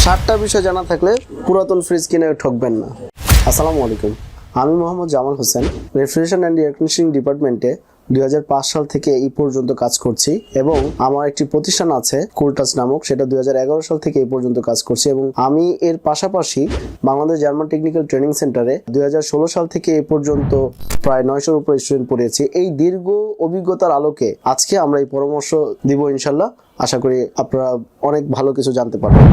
7টা বিষয় জানা থাকলে পুরাতন ফ্রিজ কিনে ঠকবেন না। আসসালামু আলাইকুম, আমি Mohammad Jamal Hossain, refrigeration and air conditioning ডিপার্টমেন্টে 2005 সাল থেকে এই পর্যন্ত কাজ করছি এবং আমার একটি প্রতিষ্ঠান আছে কুলটাচ নামক, সেটা 2011 সাল থেকে এই পর্যন্ত কাজ করছি এবং আমি এর পাশাপাশি বাংলাদেশ জার্মান টেকনিক্যাল ট্রেনিং সেন্টারে 2016 সাল থেকে এই পর্যন্ত প্রায় 900-র উপর স্টুডেন্ট পড়িয়েছি। এই দীর্ঘ অভিজ্ঞতার আলোকে আজকে আমরা এই পরামর্শ দিব ইনশাল্লাহ। আশা করি আপনারা অনেক ভালো কিছু জানতে পারবেন।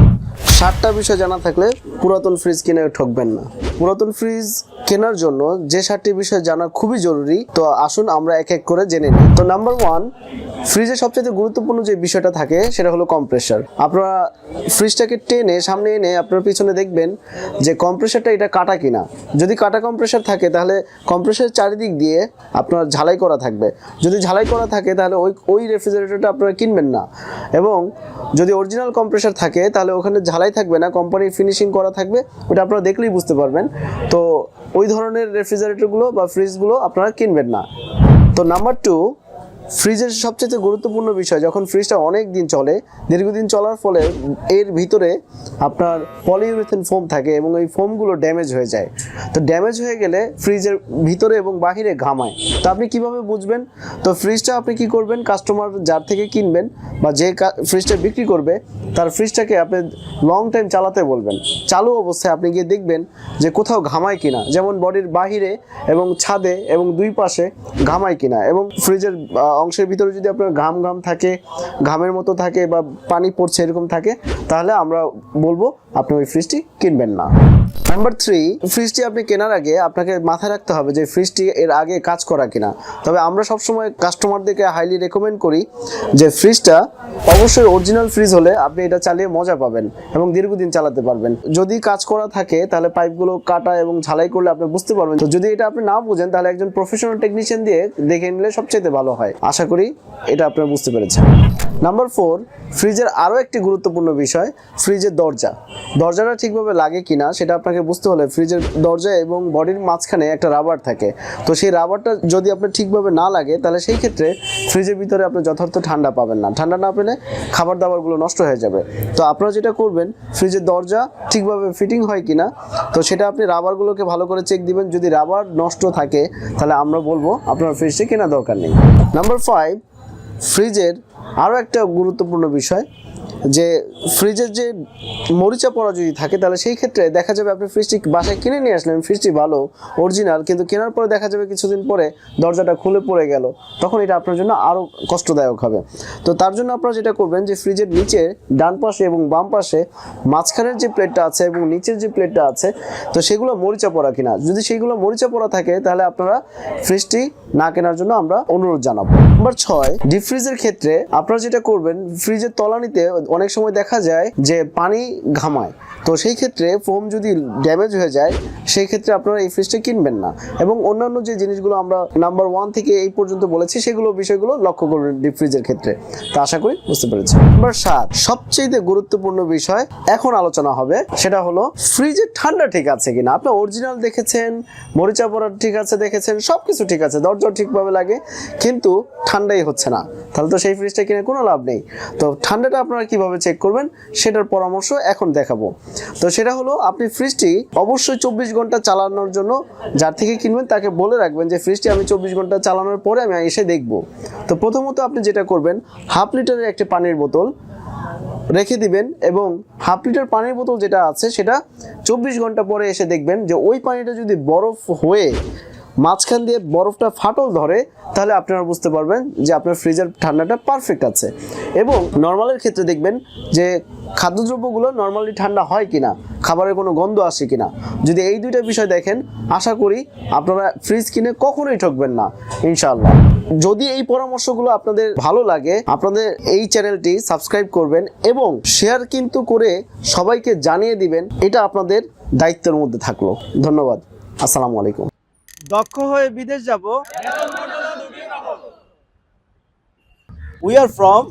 7টা বিষয় জানা থাকলে পুরাতন ফ্রিজ কিনে ঠকবেন না। পুরাতন ফ্রিজ কেনার জন্য যে 7টি বিষয় জানা খুবই জরুরি, তো আসুন আমরা এক এক করে জেনে নিই। তো নাম্বার 1, ফ্রিজের সবচেয়ে গুরুত্বপূর্ণ যে বিষয়টা থাকে সেটা হলো কম্প্রেসার। আপনারা ফ্রিজটাকে টেনে সামনে এনে আপনার পিছনে দেখবেন যে কম্প্রেসারটা এটা কাটা কিনা। যদি কাটা কম্প্রেসার থাকে তাহলে কম্প্রেসারের চারিদিক দিয়ে আপনার ঝালাই করা থাকবে। যদি ঝালাই করা থাকে তাহলে ওই রেফ্রিজারেটরটা আপনারা কিনবেন না। এবং যদি অরিজিনাল কম্প্রেসার থাকে তাহলে ওখানে ঝালাই থাকবে না, কোম্পানির ফিনিশিং করা থাকবে, ওটা আপনারা দেখলেই বুঝতে পারবেন। তো ওই ধরনের রেফ্রিজারেটরগুলো বা ফ্রিজগুলো আপনারা কিনবেন না। তো নাম্বার 2, ফ্রিজের সবচেয়ে গুরুত্বপূর্ণ বিষয়, যখন ফ্রিজটা অনেক দিন চলে, দীর্ঘদিন চলার ফলে এর ভিতরে আপনার পলিইউরেথেন ফোম থাকে এবং এই ফোমগুলো ড্যামেজ হয়ে যায়। তো ড্যামেজ হয়ে গেলে ফ্রিজের ভিতরে এবং বাহিরে ঘামায়। তো আপনি কিভাবে বুঝবেন? তো ফ্রিজটা আপনি কি করবেন, কাস্টমার যার থেকে কিনবেন বা যে ফ্রিজটা বিক্রি করবে তার ফ্রিজটাকে আপনি লং টাইম চালাতে বলবেন। চালু অবস্থায় আপনি গিয়ে দেখবেন যে কোথাও ঘামায় কিনা, যেমন বডির বাহিরে এবং ছাদে এবং দুই পাশে ঘামায় কিনা, এবং ফ্রিজের অংশের ভিতরে যদি আপনার ঘাম থাকে, ঘামের মতো থাকে বা পানি পড়ছে এরকম থাকে, তাহলে আমরা বলবো আপনি ওই ফ্রিজটি কিনবেন না। নাম্বার 3, ফ্রিজটি আপনি কেনার আগে আপনাকে মাথায় রাখতে হবে যে ফ্রিজটি এর আগে কাজ করা কিনা। তবে আমরা সবসময় কাস্টমারদেরকে হাইলি রেকমেন্ড করি যে ফ্রিজটা অবশ্যই অরিজিনাল ফ্রিজ হলে আপনি এটা চালিয়ে মজা পাবেন এবং দীর্ঘদিন চালাতে পারবেন। যদি কাজ করা থাকে তাহলে পাইপগুলো কাটা এবং ঝালাই করলে আপনি বুঝতে পারবেন। তো যদি এটা আপনি না বুঝেন তাহলে একজন প্রফেশনাল টেকনিশিয়ান দিয়ে দেখে নিলে সবচেয়ে ভালো হয়। আশা করি এটা আপনারা বুঝতে পেরেছেন। নাম্বার 4, ফ্রিজের আরও একটি গুরুত্বপূর্ণ বিষয়, ফ্রিজের দরজাটা ঠিকভাবে লাগে কিনা সেটা আপনাকে বুঝতে হলে ফ্রিজের দরজা এবং বডির মাঝখানে একটা রাবার থাকে। তো সেই রাবারটা যদি আপনার ঠিকভাবে না লাগে তাহলে সেই ক্ষেত্রে ফ্রিজের ভিতরে আপনি যথার্থ ঠান্ডা পাবেন না। ঠান্ডা না পেলে খাবার দাবারগুলো নষ্ট হয়ে যাবে। তো আপনারা যেটা করবেন, ফ্রিজের দরজা ঠিকভাবে ফিটিং হয় কিনা তো সেটা আপনি রাবারগুলোকে ভালো করে চেক দিবেন। যদি রাবার নষ্ট থাকে তাহলে আমরা বলবো আপনার ফ্রিজটি কেনা দরকার নেই। নাম্বার 5, ফ্রিজের আরও একটা গুরুত্বপূর্ণ বিষয় যে ফ্রিজের যে মরিচা পড়া যদি থাকে তাহলে সেই ক্ষেত্রে দেখা যাবে আপনি ফ্রিজটি বাসায় কিনে নিয়ে আসলেন, ফ্রিজটি ভালো অরিজিনাল, কিন্তু কেনার পরে দেখা যাবে কিছুদিন পরে দরজাটা খুলে পড়ে গেল, তখন এটা আপনার জন্য আরও কষ্টদায়ক হবে। তো তার জন্য আপনারা যেটা করবেন যে ফ্রিজের নিচে ডান পাশে এবং বাম পাশে মাঝখানের যে প্লেটটা আছে এবং নিচের যে প্লেটটা আছে তো সেগুলো মরিচা পড়া কিনা। যদি সেইগুলো মরিচা পড়া থাকে তাহলে আপনারা ফ্রিজটি না কেনার জন্য আমরা অনুরোধ জানাবো। নাম্বার 6, ডিপ ফ্রিজের ক্ষেত্রে আপনারা যেটা করবেন, ফ্রিজের তলানিতে অনেক সময় দেখা যায় যে পানি ঘামায়। তো সেই ক্ষেত্রে ফোম যদি ড্যামেজ হয়ে যায় সেই ক্ষেত্রে আপনারা এই ফ্রিজটা কিনবেন না। এবং অন্যান্য যে জিনিসগুলো আমরা নাম্বার 1 থেকে এই পর্যন্ত বলেছি সেগুলো বিষয়গুলো লক্ষ্য করবেন ডিপ ফ্রিজের ক্ষেত্রে। তো আশা করি বুঝতে পেরেছেন। নাম্বার 7, সবচেয়ে গুরুত্বপূর্ণ বিষয় এখন আলোচনা হবে, সেটা হলো ফ্রিজের ঠান্ডা ঠিক আছে কিনা। আপনি অরিজিনাল দেখেছেন, মরিচা পড়া ঠিক আছে দেখেছেন, সব কিছু ঠিক আছে, দরজা ঠিকভাবে লাগে, কিন্তু ঠান্ডাই হচ্ছে না, তাহলে তো সেই ফ্রিজটা কিনে কোনো লাভ নেই। তো ঠান্ডাটা আপনারা কিভাবে চেক করবেন সেটার পরামর্শ এখন দেখাবো। তো সেটা হলো, আপনি ফ্রিজটি অবশ্যই 24 ঘন্টা চালানোর জন্য যার থেকে কিনবেন তাকে বলে রাখবেন যে ফ্রিজটি আমি 24 ঘন্টা চালানোর পরে আমি এসে দেখব। তো প্রথমত আপনি যেটা করবেন, 1/2 লিটারের একটা পানির বোতল রেখে দিবেন এবং 1/2 লিটার পানির বোতল যেটা আছে সেটা 24 ঘন্টা পরে এসে দেখবেন যে ওই পানিটা যদি বরফ হয়ে মাঝখান দিয়ে বরফটা ফাটল ধরে তাহলে আপনারা বুঝতে পারবেন যে আপনার ফ্রিজের ঠান্ডাটা পারফেক্ট আছে। এবং নর্মালের ক্ষেত্রে দেখবেন যে খাদ্যদ্রব্যগুলো নর্মালি ঠান্ডা হয় কিনা, খাবারের কোনো গন্ধ আসে কিনা। যদি এই দুইটা বিষয় দেখেন আশা করি আপনারা ফ্রিজ কিনে কখনোই ঠকবেন না ইনশাআল্লাহ। যদি এই পরামর্শগুলো আপনাদের ভালো লাগে আপনাদের এই চ্যানেলটি সাবস্ক্রাইব করবেন এবং শেয়ার কিন্তু করে সবাইকে জানিয়ে দিবেন, এটা আপনাদের দায়িত্বের মধ্যে থাকলো। ধন্যবাদ, আসসালামু আলাইকুম। দক্ষ হয়ে বিদেশ যাব। We are from